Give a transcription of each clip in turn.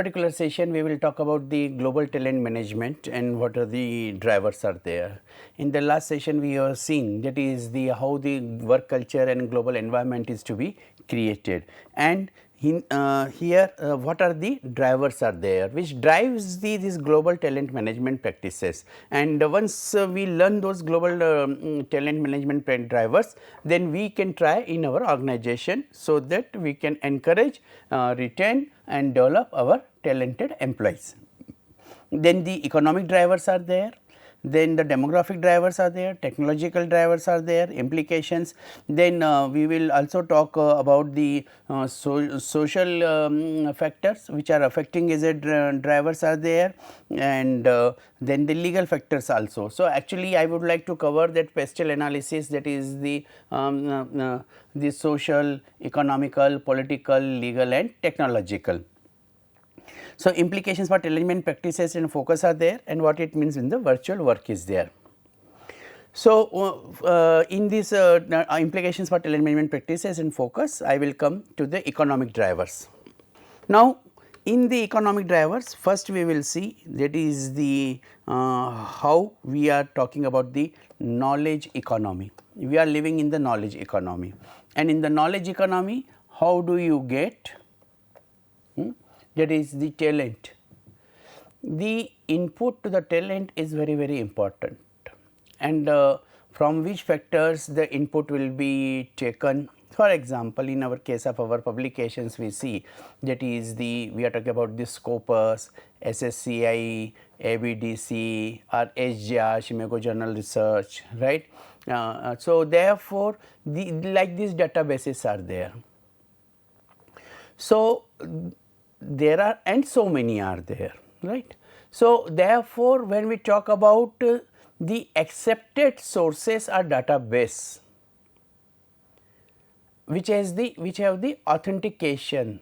particular session we will talk about the global talent management and what are the drivers are there. In the last session we have seen that is the how the work culture and global environment is to be created, and here what are the drivers are there which drives this global talent management practices, and once we learn those global talent management drivers, then we can try in our organization so that we can encourage, retain and develop our talented employees. Then the economic drivers are there, then the demographic drivers are there, technological drivers are there, implications. Then we will also talk about the social factors which are affecting as a drivers are there, and then the legal factors also. So, actually I would like to cover that pestle analysis, that is the social, economical, political, legal and technological. So, implications for talent practices and focus are there, and what it means in the virtual work is there. So, in this implications for talent management practices and focus, I will come to the economic drivers. Now, in the economic drivers, first we will see that is the how we are talking about the knowledge economy. We are living in the knowledge economy, and in the knowledge economy, how do you get that is the talent. The input to the talent is very important, and from which factors the input will be taken. For example, in our case of our publications, we see that is we are talking about the Scopus, SSCI, ABDC or SJR, Shimeko Journal Research, right. So, therefore, like these databases are there. So, there are and so many are there, right. So, therefore, when we talk about the accepted sources or database which have the authentication,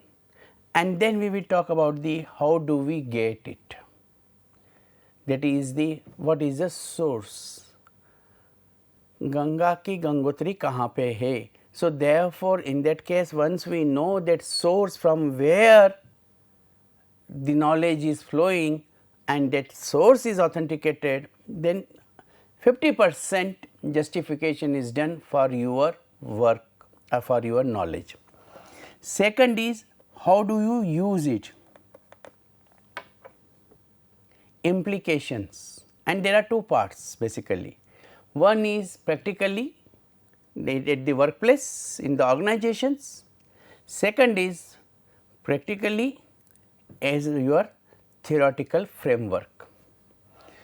and then we will talk about the how do we get it, that is the what is the source, Ganga ki Gangotri kahan pe hai. So, therefore, in that case once we know that source from where the knowledge is flowing and that source is authenticated, then 50% justification is done for your work or for your knowledge. Second is how do you use it, implications, and there are two parts basically. One is practically at the workplace in the organizations, second is practically as your theoretical framework.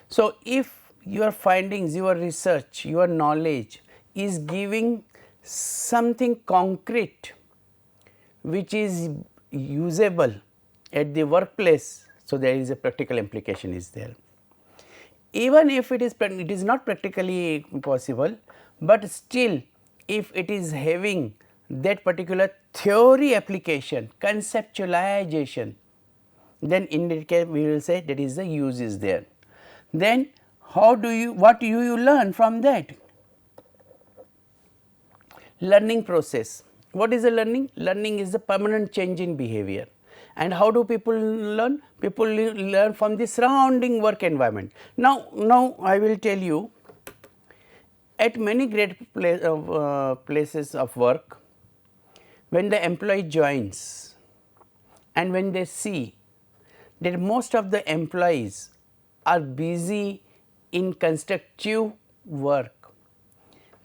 So, if your findings, your research, your knowledge is giving something concrete which is usable at the workplace, so there is a practical implication is there. Even if it is not practically possible, but still if it is having that particular theory application, conceptualization, then in that case we will say that is the use is there. Then how do you, what do you learn from that? Learning process. What is the learning? Learning is the permanent change in behavior. And how do people learn? People learn from the surrounding work environment. Now I will tell you, at many great places of work, when the employee joins and when they see that most of the employees are busy in constructive work,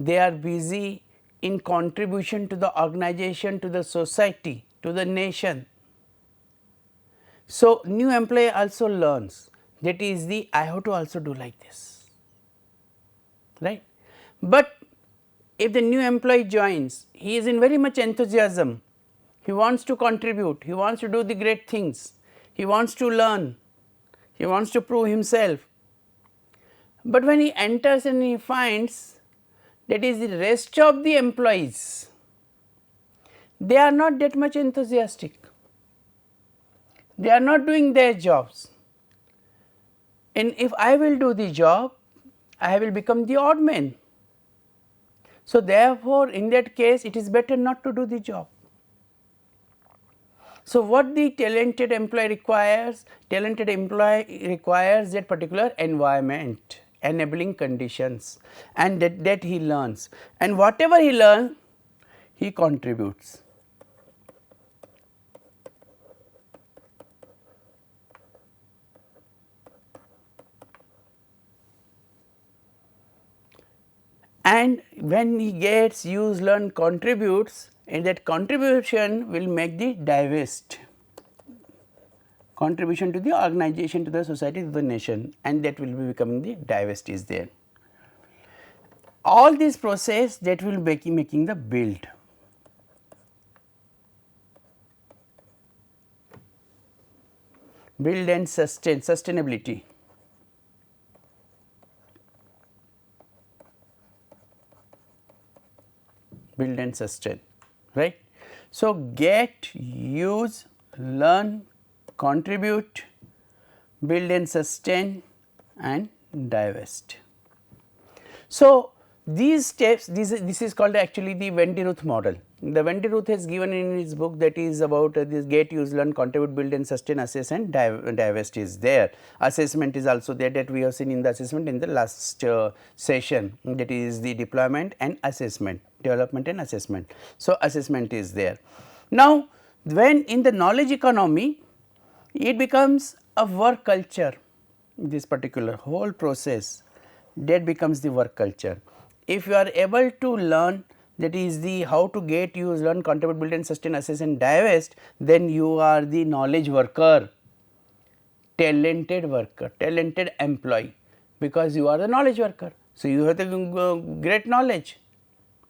they are busy in contribution to the organization, to the society, to the nation. So, new employee also learns that is the I have to also do like this, right. But if the new employee joins, he is in very much enthusiasm, he wants to contribute, he wants to do the great things, he wants to learn, he wants to prove himself. But when he enters and he finds that is the rest of the employees, they are not that much enthusiastic, they are not doing their jobs, and if I will do the job, I will become the odd man. So, therefore, in that case it is better not to do the job. So, what the talented employee requires? Talented employee requires that particular environment, enabling conditions, and that he learns, and whatever he learns he contributes. And when he gets use, learn, contributes, and that contribution will make the divest contribution to the organization, to the society, to the nation, and that will be becoming the divest is there. All this process that will be making the build. Build and sustain, sustainability. Build and sustain, right. So, get, use, learn, contribute, build and sustain, and divest. So, these steps, this is called actually the Venn-Ruth model. The Venn-Ruth has given in his book, that is about this get, use, learn, contribute, build and sustain, assess and divest is there. Assessment is also there, that we have seen in the assessment in the last session, that is the deployment and assessment, development and assessment. So, assessment is there. Now, when in the knowledge economy, it becomes a work culture, this particular whole process, that becomes the work culture. If you are able to learn, that is the how to get, use, learn, contribute, build and sustain, assess and divest, then you are the knowledge worker, talented worker, talented employee, because you are the knowledge worker. So, you have the great knowledge,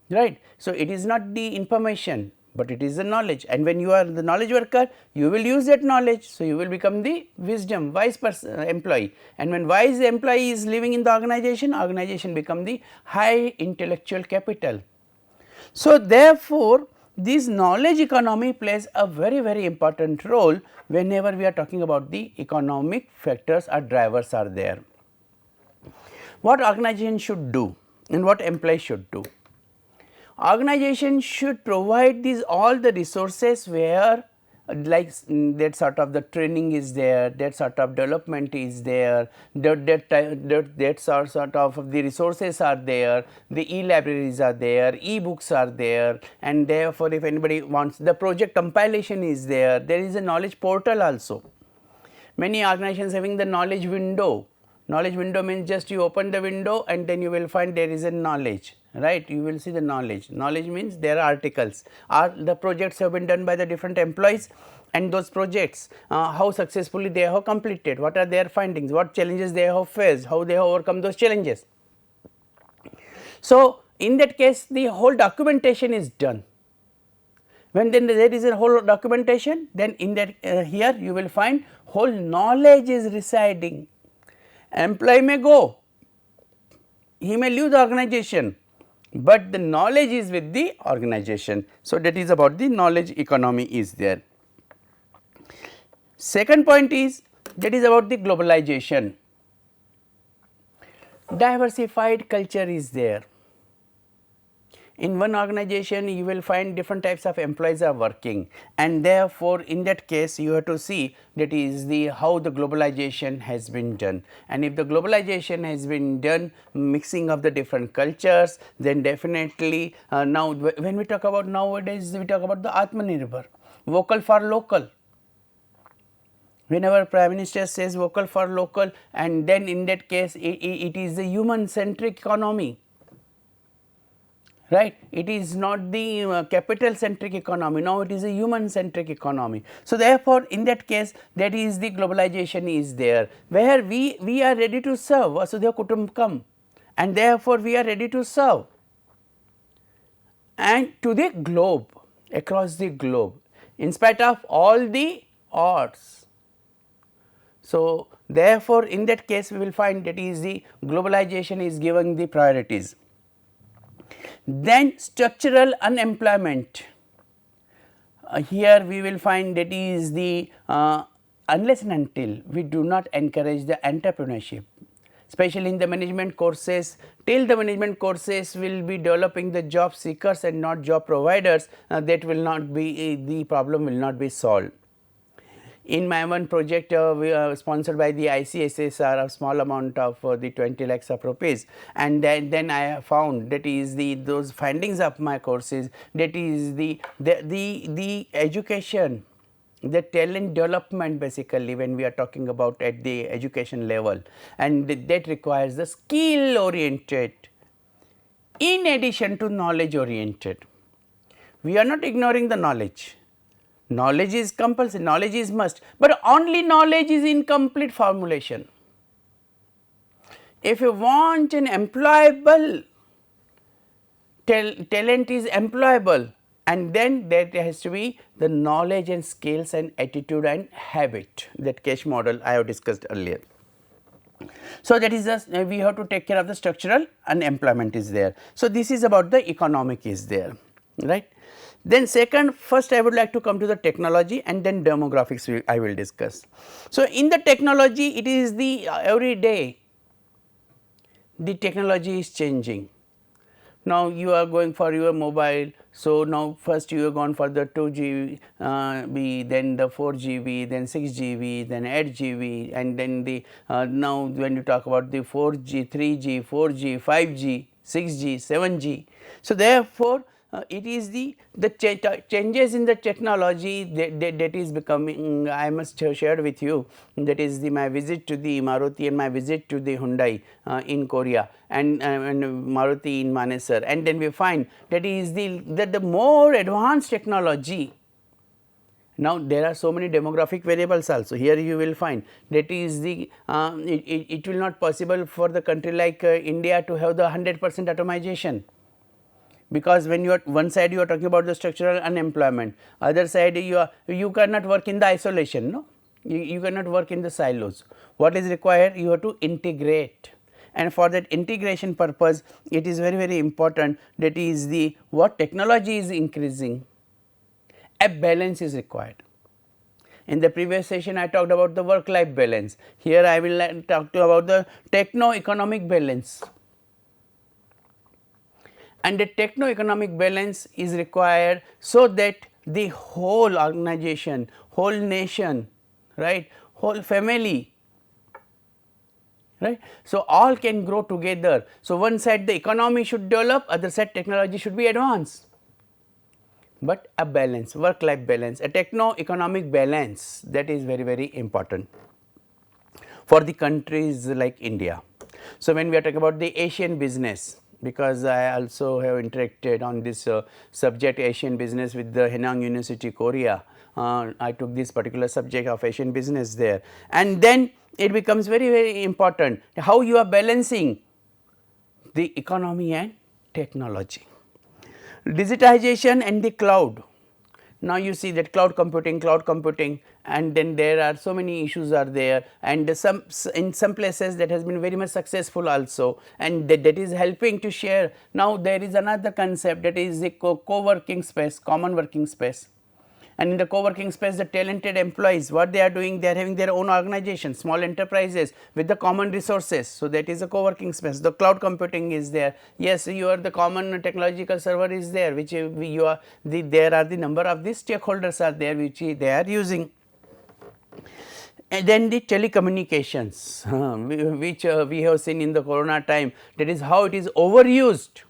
right. So, it is not the information, but it is the knowledge, and when you are the knowledge worker, you will use that knowledge. So, you will become the wisdom, wise employee, and when wise employee is living in the organization, organization become the high intellectual capital. So, therefore, this knowledge economy plays a very important role whenever we are talking about the economic factors or drivers are there. What organization should do and what employee should do? Organization should provide these all the resources where like that sort of the training is there, that sort of development is there, that sort of the resources are there, the e-libraries are there, e-books are there, and therefore, if anybody wants, the project compilation is there, there is a knowledge portal also. Many organizations having the knowledge window. Knowledge window means just you open the window and then you will find there is a knowledge, right. You will see the knowledge. Knowledge means there are articles, or the projects have been done by the different employees, and those projects how successfully they have completed, what are their findings, what challenges they have faced, how they have overcome those challenges. So, in that case the whole documentation is done. When then there is a whole documentation, then in that here you will find whole knowledge is residing. Employee may go, he may leave the organization, but the knowledge is with the organization. So, that is about the knowledge economy is there. Second point is, that is about the globalization. Diversified culture is there. In one organization you will find different types of employees are working, and therefore, in that case you have to see that is the how the globalization has been done, and if the globalization has been done mixing of the different cultures, then definitely now when we talk about nowadays, we talk about the Atmanirbhar, vocal for local. Whenever Prime Minister says vocal for local, and then in that case it is the human centric economy, right. It is not the capital centric economy, now it is a human centric economy. So, therefore, in that case that is the globalization is there, where we are ready to serve, Vasudhaiva Kutumbakam, and therefore, we are ready to serve and to the globe, across the globe, in spite of all the odds. So, therefore, in that case we will find that is the globalization is given the priorities. Then structural unemployment, here we will find that is the unless and until we do not encourage the entrepreneurship, especially in the management courses, till the management courses will be developing the job seekers and not job providers, that will not be the problem will not be solved. In my one project we are sponsored by the ICSSR, a small amount of the 20 lakhs of rupees, and then I have found that is those findings of my courses, that is the education, the talent development basically when we are talking about at the education level, and that requires the skill oriented in addition to knowledge oriented. We are not ignoring the knowledge. Knowledge is compulsory, knowledge is must, but only knowledge is incomplete formulation. If you want an employable talent is employable, and then that has to be the knowledge and skills and attitude and habit, that cash model I have discussed earlier. So, that is just we have to take care of the structural unemployment is there. So, this is about the economic is there, right. Then second, first I would like to come to the technology and then demographics I will discuss. So, in the technology it is the every day the technology is changing. Now, you are going for your mobile. So, now first you have gone for the 2 GB, then the 4 GB, then 6 GB, then 8 GB, and then the now when you talk about the 4G, 3G, 4G, 5G, 6G, 7G. So, therefore, it is the changes in the technology that is becoming. I must have shared with you, that is my visit to the Maruti and my visit to the Hyundai in Korea, and Maruti in Manesar, and then we find that is the more advanced technology. Now, there are so many demographic variables also. Here you will find that is it will not possible for the country like India to have the 100% atomization, because when you are one side you are talking about the structural unemployment, other side you cannot work in the isolation, no, you cannot work in the silos. What is required? You have to integrate, and for that integration purpose it is very important, that is the what technology is increasing, a balance is required. In the previous session I talked about the work life balance. Here I will talk to you about the techno economic balance. And the techno economic balance is required, so that the whole organization, whole nation, right, whole family, right. So, all can grow together. So, one side the economy should develop, other side technology should be advanced, but a balance, work life balance, a techno economic balance, that is very important for the countries like India. So, when we are talking about the Asian business, because I also have interacted on this subject Asian business with the Henang University, Korea. I took this particular subject of Asian business there, and then it becomes very important how you are balancing the economy and technology. Digitization and the cloud. Now, you see that cloud computing, and then there are so many issues are there, and in some places that has been very much successful also, and that is helping to share. Now, there is another concept, that is the co-working space, common working space. And in the co-working space, the talented employees, what they are doing, they are having their own organization, small enterprises with the common resources. So, that is a co-working space. The cloud computing is there. Yes, your the common technological server is there, which you are there are the number of the stakeholders are there, which they are using. And then the telecommunications, which we have seen in the corona time, that is how it is overused,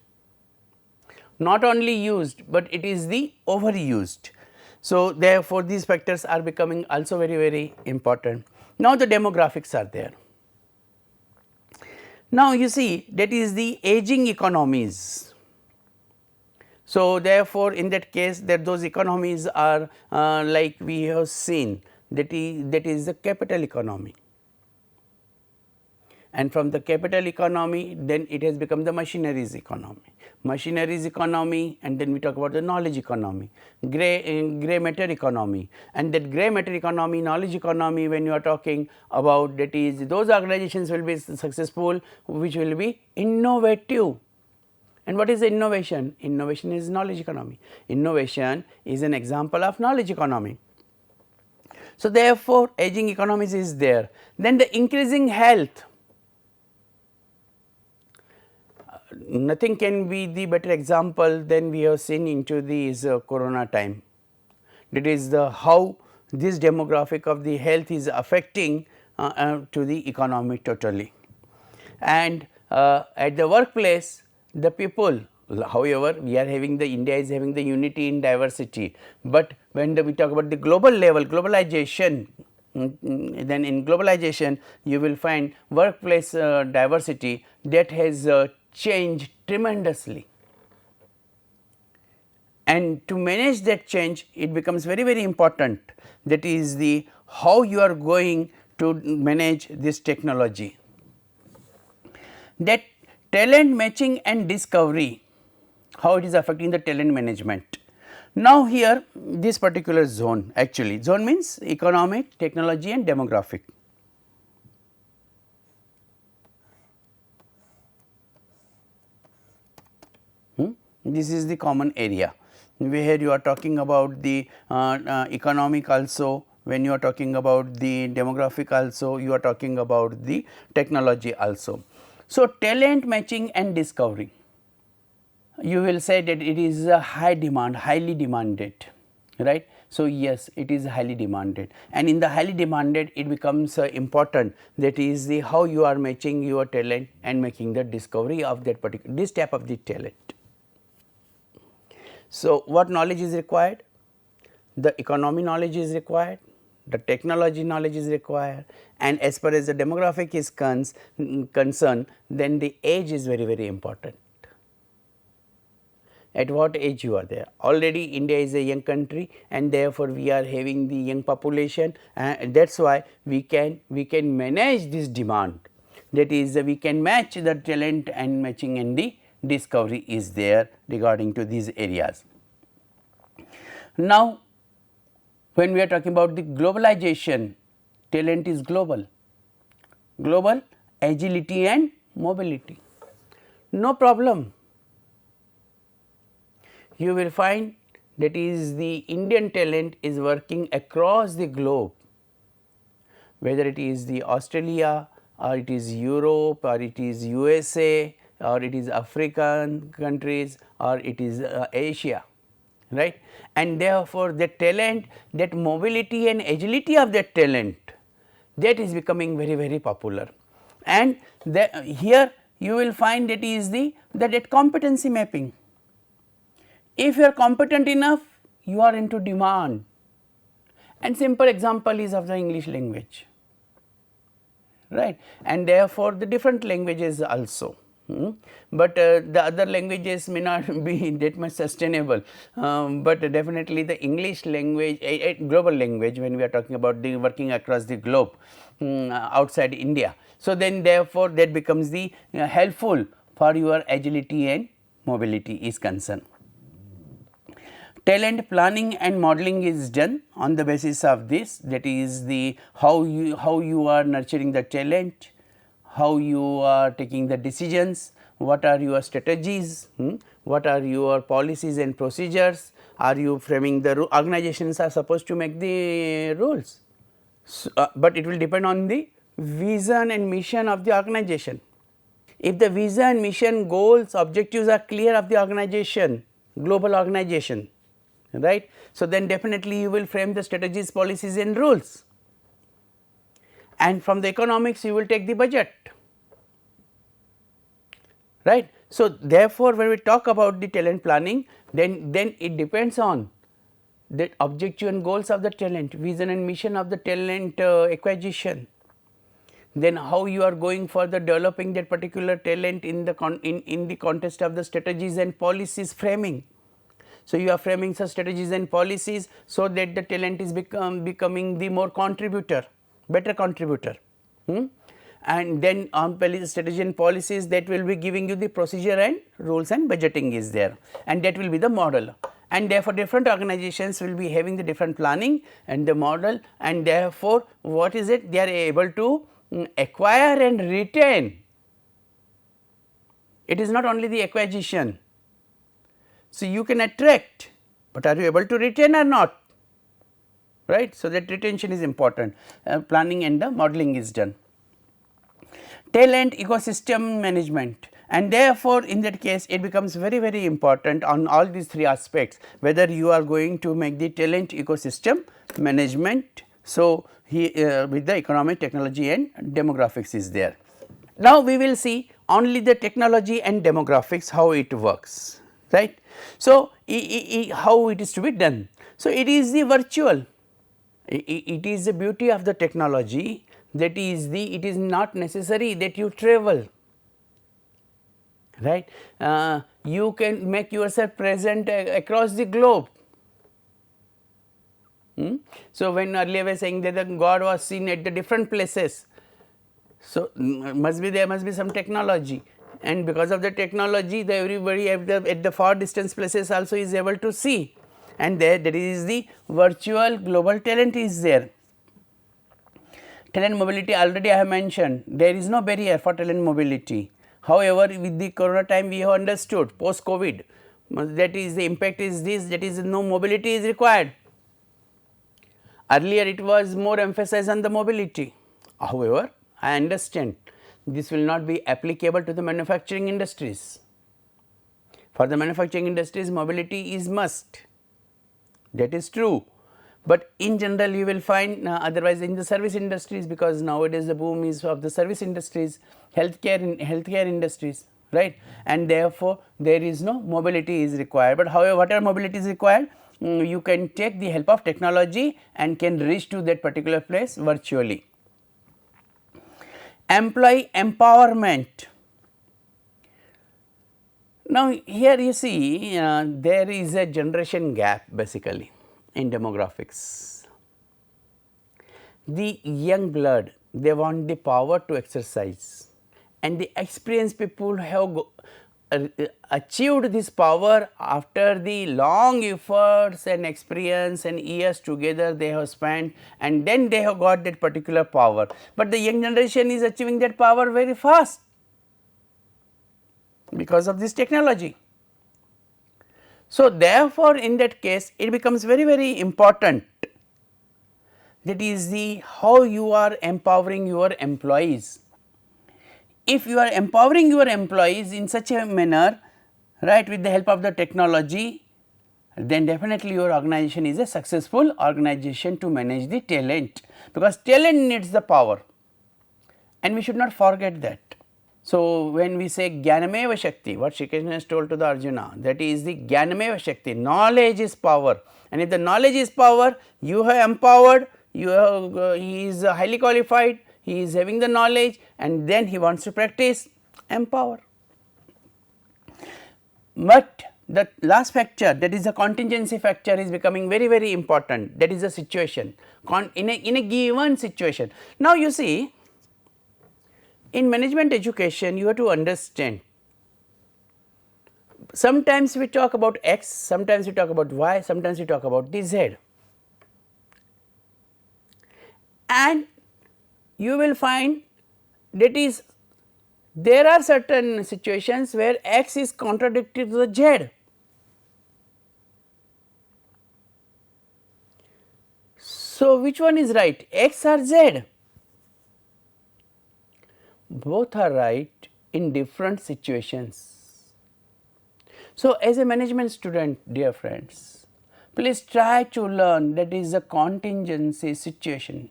not only used, but it is the overused. So, therefore, these factors are becoming also very important. Now, the demographics are there. Now, you see that is the aging economies. So, therefore, in that case that those economies are like we have seen, that is the capital economy, and from the capital economy then it has become the machineries economy. And then we talk about the knowledge economy, grey matter economy, and that grey matter economy, knowledge economy, when you are talking about, that is those organizations will be successful which will be innovative. And what is innovation? Innovation is knowledge economy. Innovation is an example of knowledge economy. So, therefore, aging economies is there. Then the increasing health. Nothing can be the better example than we have seen into this corona time. That is the how this demographic of the health is affecting to the economy totally. And at the workplace, the people, however, we are having the India is having the unity in diversity, but when we talk about the global level globalization, then in globalization you will find workplace diversity that has changed tremendously. And to manage that change, it becomes very important, that is the how you are going to manage this technology. That talent matching and discovery, how it is affecting the talent management. Now, here this particular zone, actually zone means economic, technology and demographic. This is the common area where you are talking about the economic also, when you are talking about the demographic also, you are talking about the technology also. So, talent matching and discovery, you will say that it is a high demand, highly demanded, right. So, yes, it is highly demanded, and in the highly demanded it becomes important, that is the how you are matching your talent and making the discovery of that particular this type of the talent. So, what knowledge is required? The economy knowledge is required, the technology knowledge is required, and as far as the demographic is concerned, then the age is very important. At what age you are there? Already India is a young country, and therefore, we are having the young population, and that is why we can manage this demand, that is we can match the talent and matching, and the discovery is there regarding to these areas. Now, when we are talking about the globalization, talent is global, agility and mobility, no problem. You will find that is the Indian talent is working across the globe, whether it is the Australia or it is Europe or it is USA or it is African countries or it is Asia, right. And therefore, the talent, that mobility and agility of that talent, that is becoming very popular. And here you will find that is that competency mapping. If you are competent enough, you are into demand, and simple example is of the English language, right, and therefore, the different languages also. But the other languages may not be that much sustainable, but definitely the English language, a global language, when we are talking about the working across the globe outside India. So, then therefore, that becomes the helpful for your agility and mobility is concerned. Talent planning and modeling is done on the basis of this, that is the how you are nurturing the talent, how you are taking the decisions, what are your strategies, what are your policies and procedures, are you framing the organizations are supposed to make the rules, so, but it will depend on the vision and mission of the organization. If the vision, mission, goals, objectives are clear of the organization, global organization, right. So, then definitely you will frame the strategies, policies and rules, and from the economics you will take the budget, right. So, therefore, when we talk about the talent planning, then it depends on the objective and goals of the talent, vision and mission of the talent acquisition, then how you are going for the developing that particular talent in the in the context of the strategies and policies framing. So, you are framing such strategies and policies, so that the talent is becoming the more contributor, better contributor. And then on strategy and policies, that will be giving you the procedure and rules and budgeting is there, and that will be the model. And therefore, different organizations will be having the different planning and the model, and therefore, what is it? They are able to acquire and retain. It is not only the acquisition. So, you can attract, but are you able to retain or not, right. So, that retention is important, planning and the modeling is done. Talent ecosystem management, and therefore, in that case it becomes very important on all these three aspects, whether you are going to make the talent ecosystem management. So, with the economic, technology and demographics is there. Now, we will see only the technology and demographics, how it works, right. So, how it is to be done. So, it is the virtual, it is the beauty of the technology, that is the, it is not necessary that you travel, right. You can make yourself present across the globe. So, when earlier we were saying that the God was seen at the different places, so there must be some technology, and because of the technology, the everybody at the far distance places also is able to see, and there is the virtual global talent is there. Talent mobility, already I have mentioned, there is no barrier for talent mobility. However, with the corona time we have understood post COVID, that is the impact is this, that is no mobility is required. Earlier it was more emphasized on the mobility. However, I understand this will not be applicable to the manufacturing industries. For the manufacturing industries, mobility is must, that is true, but in general you will find otherwise in the service industries, because nowadays the boom is of the service industries, healthcare industries, right, and therefore there is no mobility is required. But however, whatever mobility is required, you can take the help of technology and can reach to that particular place virtually. Employee empowerment. Now, here you see there is a generation gap basically in demographics. The young blood, they want the power to exercise, and the experienced people have achieved this power after the long efforts and experience and years together they have spent, and then they have got that particular power. But the young generation is achieving that power very fast because of this technology. So, therefore, in that case it becomes very important, that is the how you are empowering your employees. If you are empowering your employees in such a manner, right, with the help of the technology, then definitely your organization is a successful organization to manage the talent, because talent needs the power, and we should not forget that. So, when we say Jnanameva Shakti, what Shri Krishna has told to the Arjuna, that is the Jnanameva Shakti, knowledge is power, and if the knowledge is power, you have empowered, you have, he is highly qualified, he is having the knowledge, and then he wants to practice, empower. But the last factor, that is the contingency factor, is becoming very important, that is the situation, in a given situation. Now, you see, in management education you have to understand, sometimes we talk about X, sometimes we talk about Y, sometimes we talk about the Z, and you will find that is there are certain situations where X is contradictory to the Z. So, which one is right, X or Z? Both are right in different situations. So, as a management student, dear friends, please try to learn that is a contingency situation.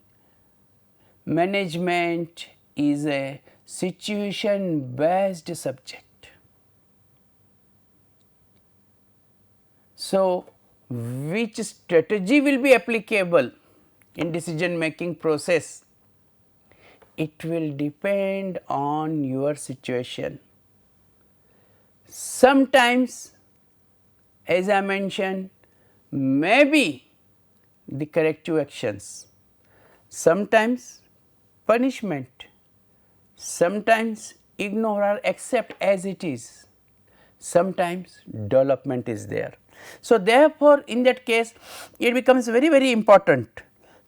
Management is a situation based subject. So, which strategy will be applicable in decision making process? It will depend on your situation. Sometimes, as I mentioned, maybe the corrective actions, sometimes punishment, sometimes ignore or accept as it is, sometimes development is there. So, therefore, in that case it becomes very important,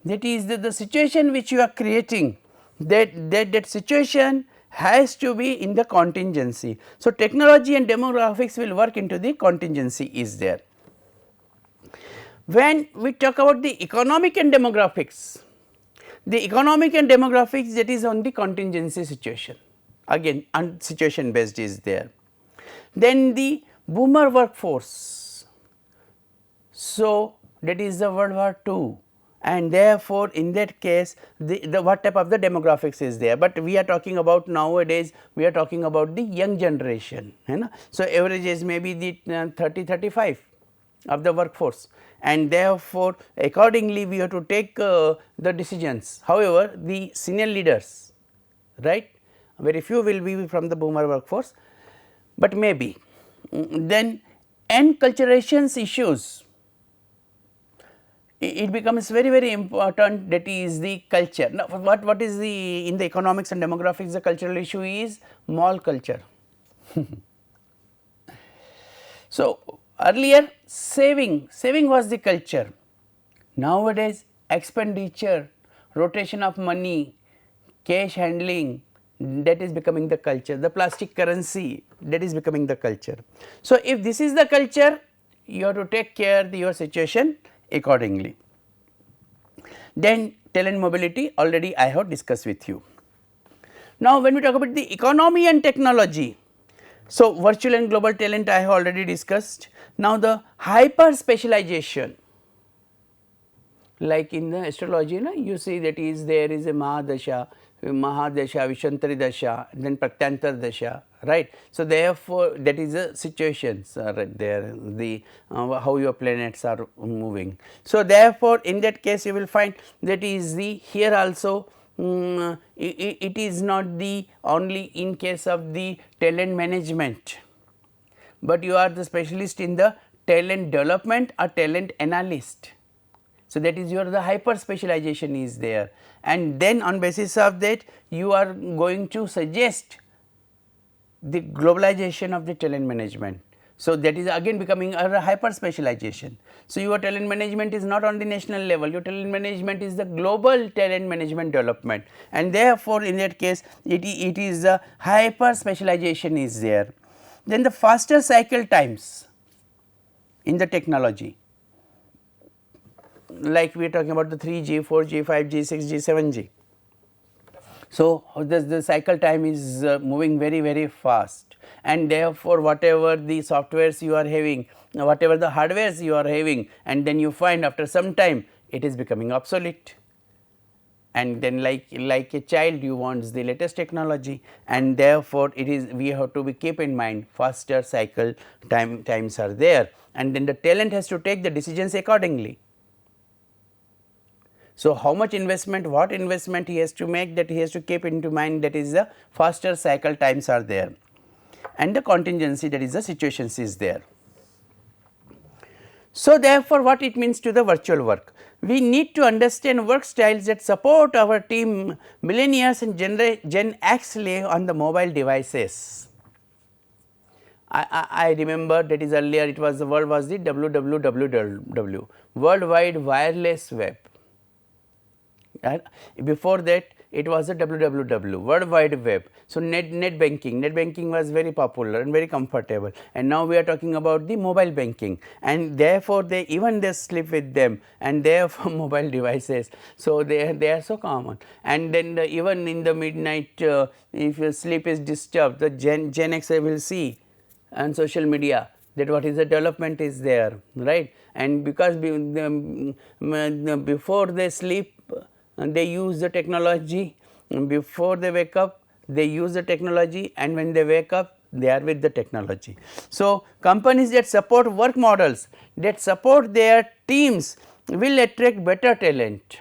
that is the situation which you are creating, that situation has to be in the contingency. So, technology and demographics will work into the contingency is there. When we talk about the economic and demographics, the economic and demographics, that is on the contingency situation. again situation based is there. Then the boomer workforce, so that is the World War II, and therefore, in that case the what type of the demographics is there, but we are talking about nowadays, we are talking about the young generation, you know. So, average age may be the 30-35 of the workforce, and therefore, accordingly we have to take the decisions. However, the senior leaders, right, very few will be from the boomer workforce, but maybe. Then enculturations issues, it becomes very important, that is the culture. Now, what is the in the economics and demographics, the cultural issue is mall culture. So, earlier saving was the culture, nowadays expenditure, rotation of money, cash handling, that is becoming the culture, the plastic currency, that is becoming the culture. So, if this is the culture, you have to take care of your situation accordingly. Then talent mobility, already I have discussed with you. Now, when we talk about the economy and technology, so virtual and global talent I have already discussed. Now, the hyper specialization, like in the astrology, you see that is there is a Mahadasha, Vishantari Dasha, then Pratyantar Dasha, right. So, therefore, that is the situations right there, the how your planets are moving. So, therefore, in that case you will find that is the here also it is not the only in case of the talent management, but you are the specialist in the talent development or talent analyst. So, that is your the hyper specialization is there, and then on basis of that you are going to suggest the globalization of the talent management. So, that is again becoming a hyper specialization. So, your talent management is not on the national level, your talent management is the global talent management development, and therefore, in that case it is a hyper specialization is there. Then the faster cycle times in the technology, like we are talking about the 3G, 4G, 5G, 6G, 7G. So, the cycle time is moving very fast, and therefore, whatever the softwares you are having, whatever the hardwares you are having, and then you find after some time it is becoming obsolete, and then like a child you want the latest technology, and therefore, it is we have to be keep in mind faster cycle times are there, and then the talent has to take the decisions accordingly. So, how much investment, what investment he has to make, that he has to keep into mind, that is the faster cycle times are there, and the contingency, that is the situations is there. So, therefore, what it means to the virtual work? We need to understand work styles that support our team millennials and Gen X live on the mobile devices. I remember that is earlier it was the word was the WWW, World Wide Wireless Web. Before that it was the WWW, World Wide Web. So, net banking was very popular and very comfortable, and now we are talking about the mobile banking, and therefore, they sleep with them, and therefore, mobile devices. So, they are so common, and then even in the midnight if your sleep is disturbed, the Gen X will see on social media that what is the development is there, right, and because before they sleep they use the technology, before they wake up they use the technology, and when they wake up they are with the technology. So, companies that support work models that support their teams will attract better talent,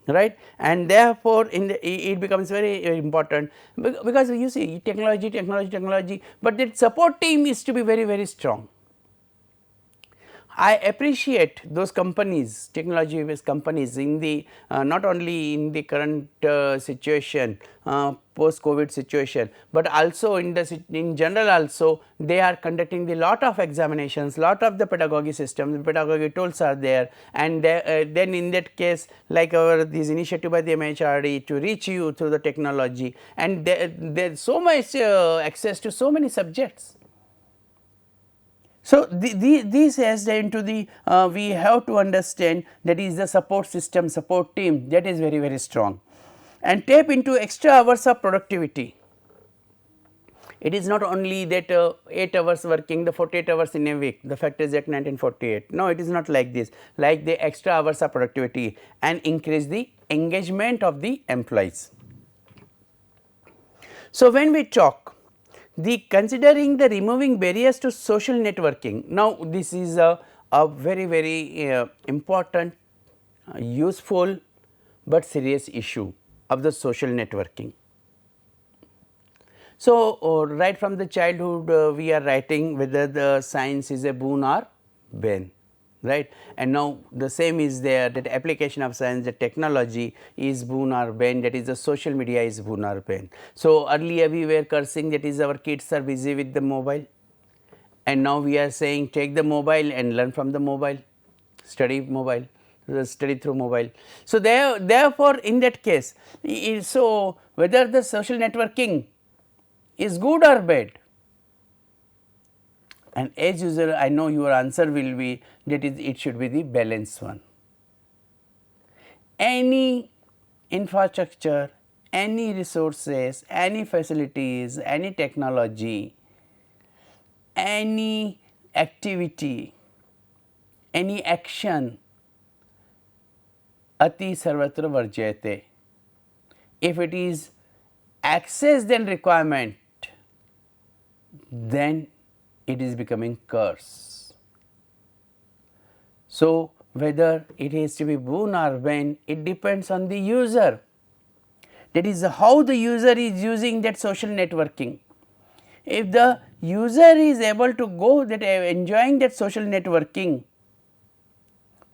right, and therefore, it becomes very important, because you see technology, but that support team is to be very strong. I appreciate those companies, technology based companies in the not only in the current situation, post COVID situation, but also in general also they are conducting the lot of examinations, lot of the pedagogy systems, pedagogy tools are there, and then in that case like this initiative by the MHRD to reach you through the technology, and there is so much access to so many subjects. So, this has into the we have to understand that is the support system, support team, that is very strong, and tap into extra hours of productivity. It is not only that 8 hours working, the 48 hours in a week, the fact is that 1948. No, it is not like this, like the extra hours of productivity and increase the engagement of the employees. So, when we talk the considering the removing barriers to social networking, now this is a very important, useful, but serious issue of the social networking. So, right from the childhood we are writing whether the science is a boon or bane, right, and now the same is there, that application of science, the technology is boon or bane, that is the social media is boon or bane. So, earlier we were cursing, that is our kids are busy with the mobile, and now we are saying take the mobile and learn from the mobile, study mobile, study through mobile. So, therefore, in that case, so whether the social networking is good or bad, and as usual I know your answer will be that is it should be the balanced one. Any infrastructure, any resources, any facilities, any technology, any activity, any action, ati sarvatra varjyate. If it is access then requirement, then it is becoming curse. So, whether it has to be boon or bane, it depends on the user, that is how the user is using that social networking. If the user is able to go that enjoying that social networking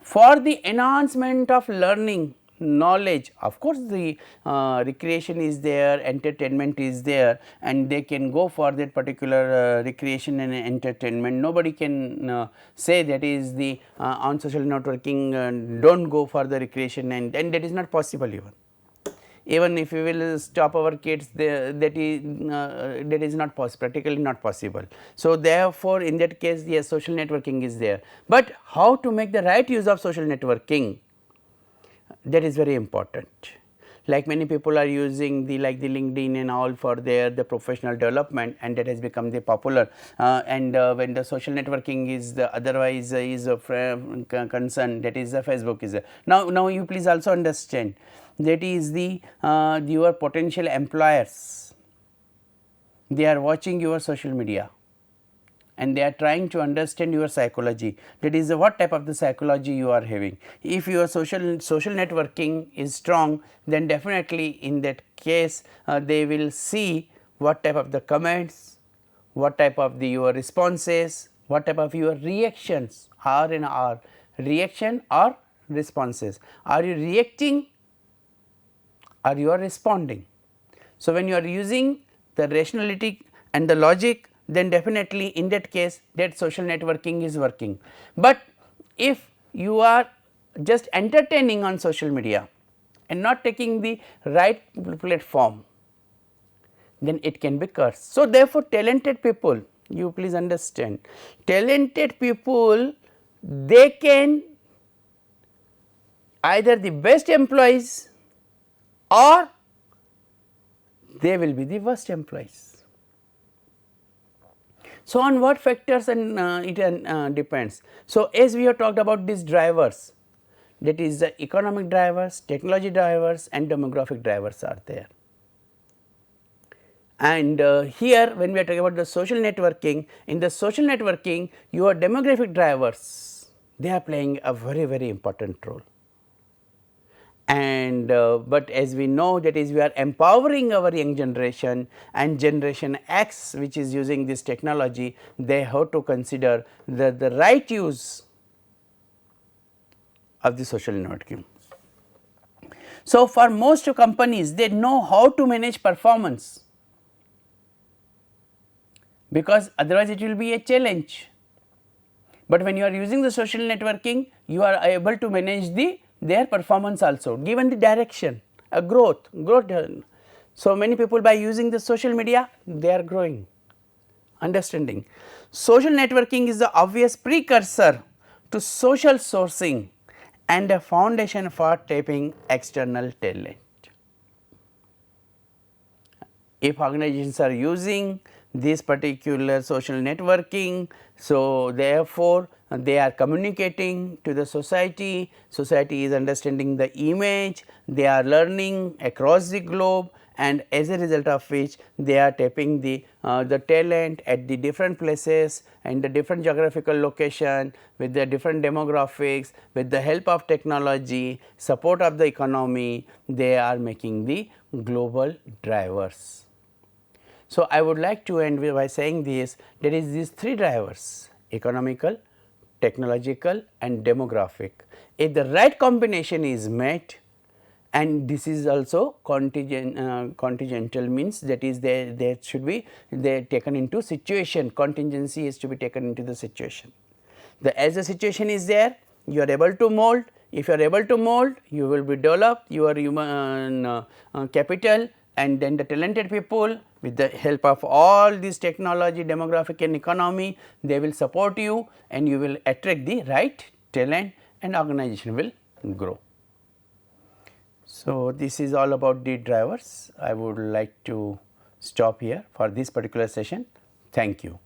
for the enhancement of learning, knowledge, of course the recreation is there, entertainment is there, and they can go for that particular recreation and entertainment. Nobody can say that is the on social networking do not go for the recreation, and that is not possible even. Even if we will stop our kids, that is not possible, practically not possible. So, therefore, in that case yes, social networking is there, but how to make the right use of social networking, that is very important. Like many people are using the like the LinkedIn and all for their the professional development, and that has become the popular, and when the social networking is the otherwise is a concern, that is the Facebook is there. Now you please also understand that is the your potential employers, they are watching your social media and they are trying to understand your psychology, that is what type of the psychology you are having. If your social networking is strong, then definitely in that case they will see what type of the comments, what type of the your responses, what type of your reactions, R and R, reaction or responses, are you reacting or you are responding. So, when you are using the rationality and the logic, then definitely in that case that social networking is working. But if you are just entertaining on social media and not taking the right platform, then it can be cursed. So, therefore, talented people, you please understand, talented people, they can either the best employees or they will be the worst employees. So, on what factors and it depends. So, as we have talked about these drivers, that is the economic drivers, technology drivers and demographic drivers are there. And here when we are talking about the social networking, in the social networking your demographic drivers, they are playing a very important role. And but as we know that is we are empowering our young generation, and generation X which is using this technology, they have to consider the right use of the social networking. So, for most companies they know how to manage performance, because otherwise it will be a challenge. But when you are using the social networking, you are able to manage their performance also, given the direction, a growth. So, many people by using the social media, they are growing. Understanding. Social networking is the obvious precursor to social sourcing and a foundation for tapping external talent. If organizations are using this particular social networking. So, therefore, they are communicating to the society, society is understanding the image, they are learning across the globe, and as a result of which they are tapping the talent at the different places and the different geographical location with the different demographics, with the help of technology, support of the economy, they are making the global drivers. So, I would like to end by saying this, there is these three drivers: economical, technological and demographic. If the right combination is met, and this is also contingental, means that is there should be they taken into situation, contingency is to be taken into the situation. As the situation is there, you are able to mold. If you are able to mold, you will be develop your human capital, and then the talented people with the help of all this technology, demographic and economy, they will support you and you will attract the right talent and organization will grow. So, this is all about the drivers. I would like to stop here for this particular session. Thank you.